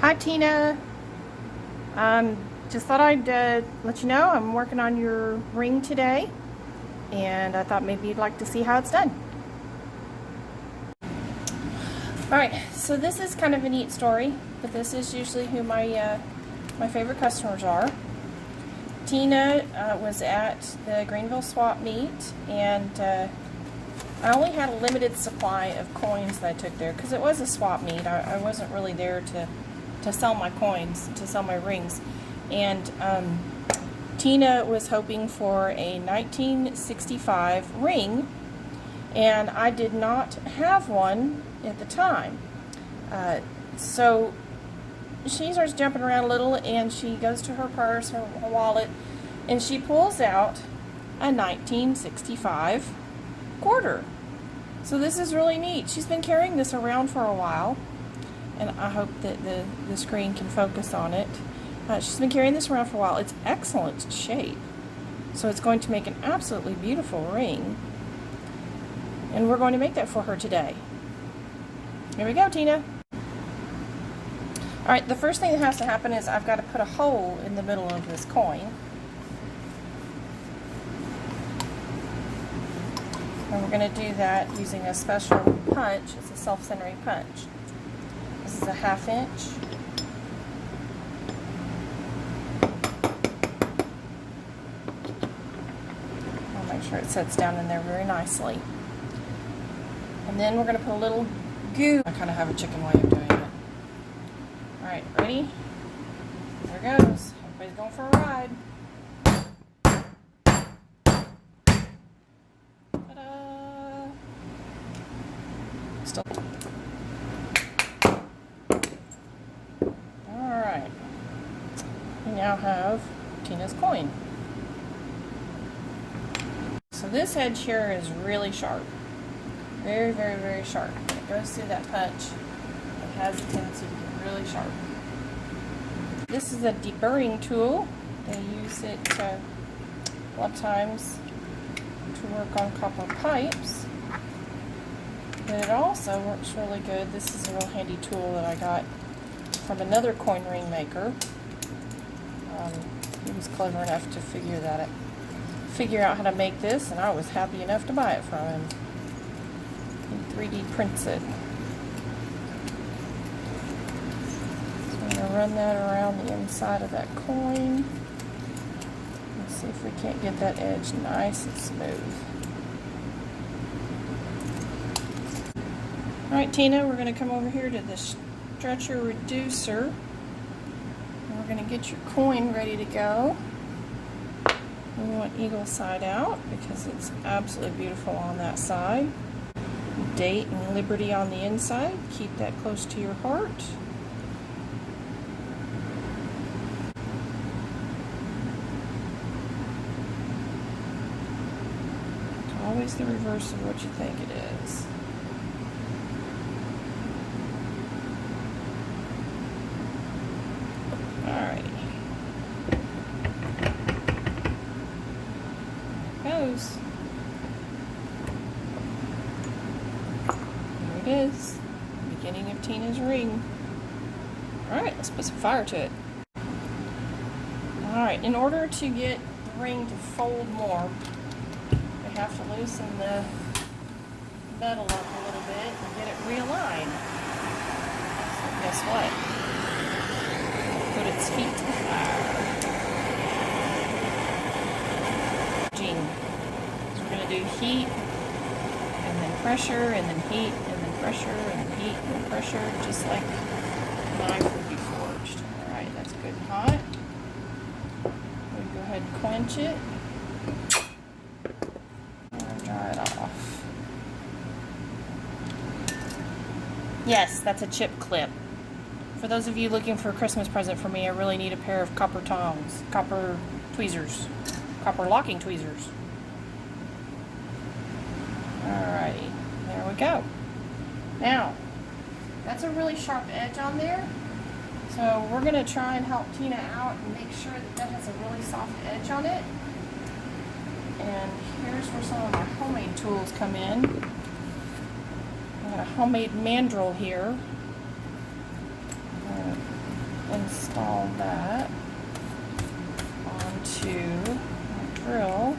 Hi Tina, just thought I'd let you know I'm working on your ring today, and I thought maybe you'd like to see how it's done. Alright, so this is kind of a neat story, but this is usually who my favorite customers are. Tina was at the Greenville swap meet, and I only had a limited supply of coins that I took there because it was a swap meet. I wasn't really there to sell my coins, to sell my rings. And Tina was hoping for a 1965 ring, and I did not have one at the time. So she starts jumping around a little, and she goes to her purse, her wallet, and she pulls out a 1965 quarter. So this is really neat. She's been carrying this around for a while, and I hope that the screen can focus on it. She's been carrying this around for a while. It's excellent shape, so it's going to make an absolutely beautiful ring, and we're going to make that for her today. Here we go, Tina. Alright, the first thing that has to happen is I've got to put a hole in the middle of this coin. And we're going to do that using a special punch. It's a self-centering punch. This is a 1/2 inch. I'll make sure it sets down in there very nicely. And then we're going to put a little goo. I kind of have a chicken way of doing it. Alright, ready? There it goes. Everybody's going for a ride. Ta-da! Still. Alright. We now have Tina's coin. So this edge here is really sharp. Very, very, very sharp. When it goes through that punch, it has a tendency to get really sharp. This is a deburring tool. They use it a lot of times to work on copper pipes. But it also works really good. This is a real handy tool that I got from another coin ring maker. He was clever enough to figure out how to make this, and I was happy enough to buy it from him. He 3D prints it. So I'm going to run that around the inside of that coin. Let's see if we can't get that edge nice and smooth. Alright, Tina, we're going to come over here to the stretcher reducer. And we're going to get your coin ready to go. We want eagle side out because it's absolutely beautiful on that side. Date and Liberty on the inside. Keep that close to your heart. It's always the reverse of what you think it is. Alright. Goes. There it is. Beginning of Tina's ring. Alright, let's put some fire to it. Alright, in order to get the ring to fold more, we have to loosen the metal up a little bit and get it realigned. So guess what? Put its feet to the fire. So we're going to do heat, and then pressure, and then heat, and then pressure, and then heat, and then pressure, just like a knife would be forged. Alright, that's good and hot. We'll go ahead and quench it. And dry it off. Yes, that's a chip clip. For those of you looking for a Christmas present for me, I really need a pair of copper tongs, copper tweezers, copper locking tweezers. Alrighty, there we go. Now, that's a really sharp edge on there, so we're going to try and help Tina out and make sure that that has a really soft edge on it. And here's where some of my homemade tools come in. I've got a homemade mandrel here. install that onto my drill.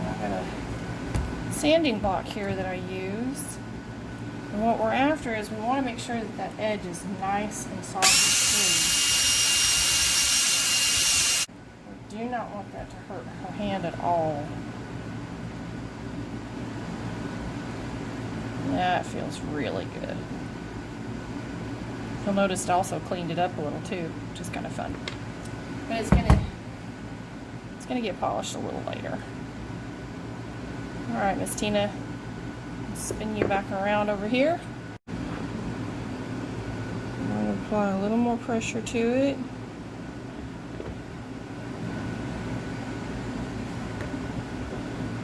I've got a sanding block here that I use. And what we're after is we want to make sure that that edge is nice and soft and smooth. We do not want that to hurt her hand at all. That feels really good. You'll notice it also cleaned it up a little too, which is kind of fun. But it's gonna get polished a little later. All right, Miss Tina, spin you back around over here. I'm going to apply a little more pressure to it.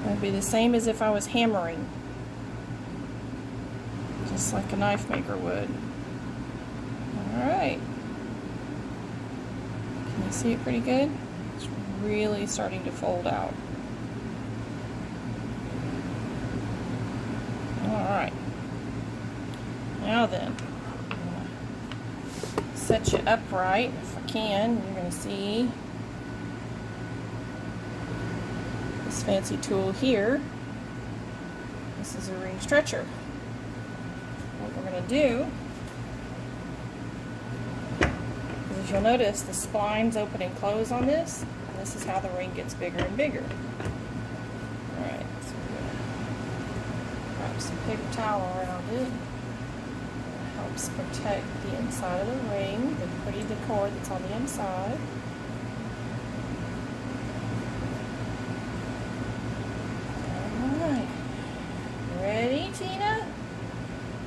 That'd be the same as if I was hammering, just like a knife maker would. All right. Can you see it pretty good? It's really starting to fold out. Alright, now then, I'm going to set you upright if I can. You're going to see this fancy tool here. This is a ring stretcher. What we're going to do is, if you'll notice, the splines open and close on this, and this is how the ring gets bigger and bigger. Alright, so wrap some paper towel around it. It helps protect the inside of the ring, the pretty decor that's on the inside. Alright. Ready, Tina?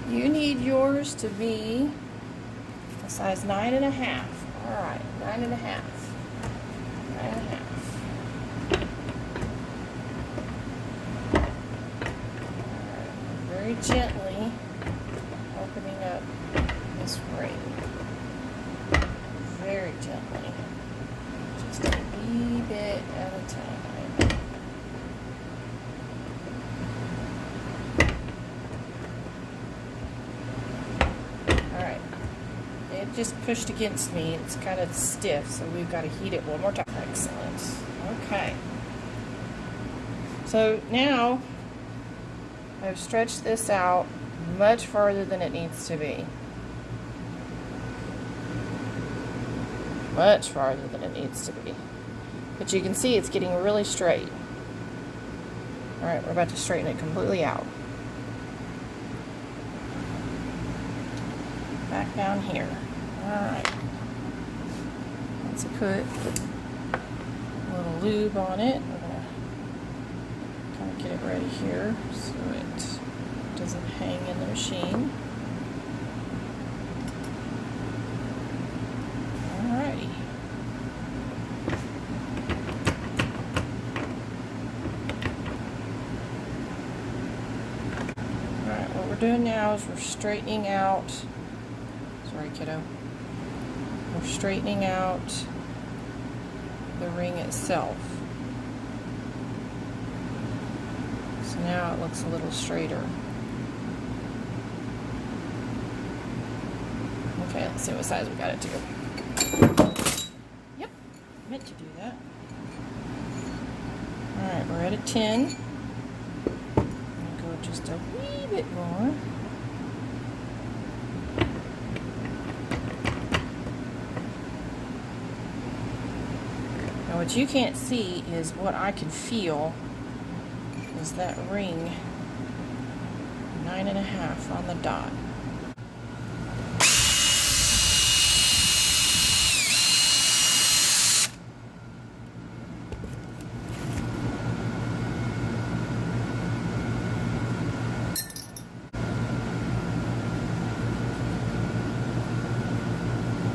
You need yours to be a size 9.5. Alright, 9.5. 9.5. Very gently opening up this ring. Very gently. Just a wee bit at a time. Alright. It just pushed against me. It's kind of stiff, so we've got to heat it one more time. Excellent. Okay. So now I've stretched this out much farther than it needs to be. Much farther than it needs to be. But you can see it's getting really straight. Alright, we're about to straighten it completely out. Back down here. Alright. Let's put a little lube on it. Get it ready here so it doesn't hang in the machine. Alrighty. Alright, what we're doing now is we're straightening out, sorry kiddo, we're straightening out the ring itself. Now it looks a little straighter. Okay, let's see what size we got it to. Yep, meant to do that. Alright, we're at a 10. I'm going to go just a wee bit more. Now what you can't see is what I can feel is that ring 9.5 on the dot.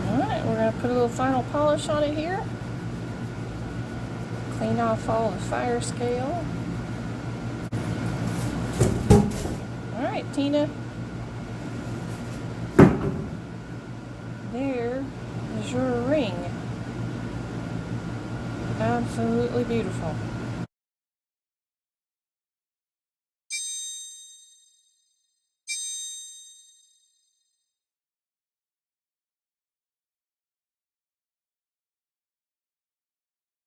Alright, we're going to put a little final polish on it here. Clean off all the fire scale. Alright, Tina. There is your ring. Absolutely beautiful.